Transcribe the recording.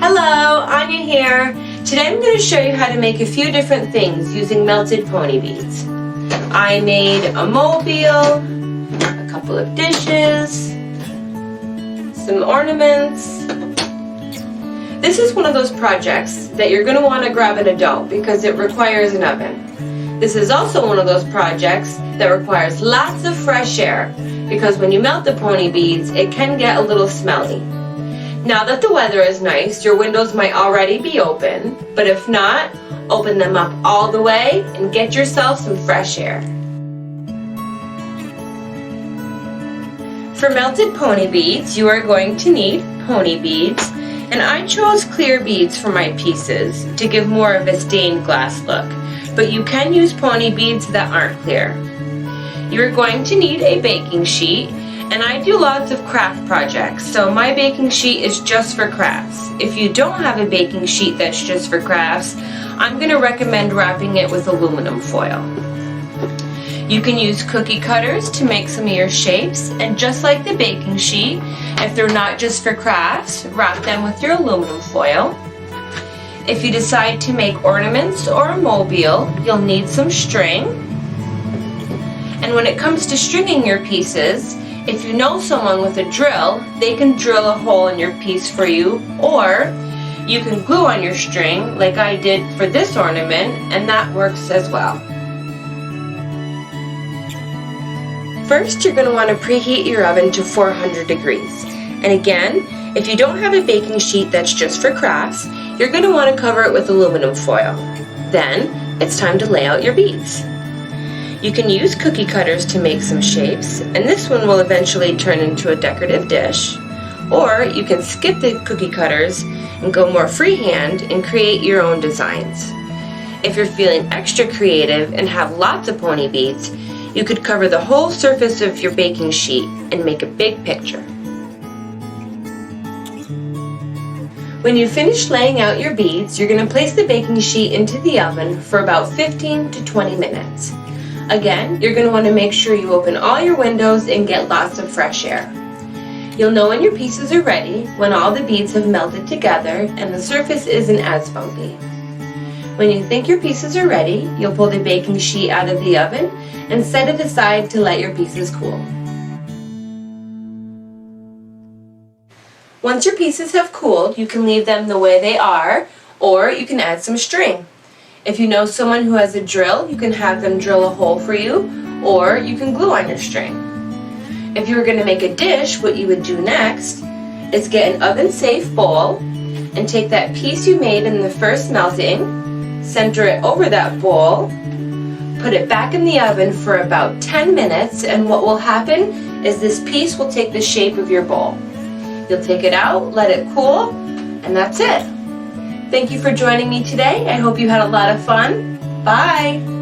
Hello, Anya here. Today I'm going to show you how to make a few different things using melted pony beads. I made a mobile, a couple of dishes, some ornaments. This is one of those projects that you're going to want to grab an adult because it requires an oven. This is also one of those projects that requires lots of fresh air because when you melt the pony beads, it can get a little smelly. Now that the weather is nice, your windows might already be open, but if not, open them up all the way and get yourself some fresh air. For melted pony beads, you are going to need pony beads, and I chose clear beads for my pieces to give more of a stained glass look, but you can use pony beads that aren't clear. You are going to need a baking sheet, and I do lots of craft projects, so my baking sheet is just for crafts. If you don't have a baking sheet that's just for crafts, I'm going to recommend wrapping it with aluminum foil. You can use cookie cutters to make some of your shapes, and just like the baking sheet, if they're not just for crafts, wrap them with your aluminum foil. If you decide to make ornaments or a mobile, you'll need some string. And when it comes to stringing your pieces, if you know someone with a drill, they can drill a hole in your piece for you, or you can glue on your string like I did for this ornament, and that works as well. First, you're going to want to preheat your oven to 400 degrees. And again, if you don't have a baking sheet that's just for crafts, you're going to want to cover it with aluminum foil. Then, it's time to lay out your beads. You can use cookie cutters to make some shapes, and this one will eventually turn into a decorative dish. Or you can skip the cookie cutters and go more freehand and create your own designs. If you're feeling extra creative and have lots of pony beads, you could cover the whole surface of your baking sheet and make a big picture. When you finish laying out your beads, you're going to place the baking sheet into the oven for about 15 to 20 minutes. Again, you're going to want to make sure you open all your windows and get lots of fresh air. You'll know when your pieces are ready when all the beads have melted together and the surface isn't as bumpy. When you think your pieces are ready, you'll pull the baking sheet out of the oven and set it aside to let your pieces cool. Once your pieces have cooled, you can leave them the way they are, or you can add some string. If you know someone who has a drill, you can have them drill a hole for you, or you can glue on your string. If you were going to make a dish, what you would do next is get an oven-safe bowl and take that piece you made in the first melting, center it over that bowl, put it back in the oven for about 10 minutes, and what will happen is this piece will take the shape of your bowl. You'll take it out, let it cool, and that's it. Thank you for joining me today. I hope you had a lot of fun. Bye!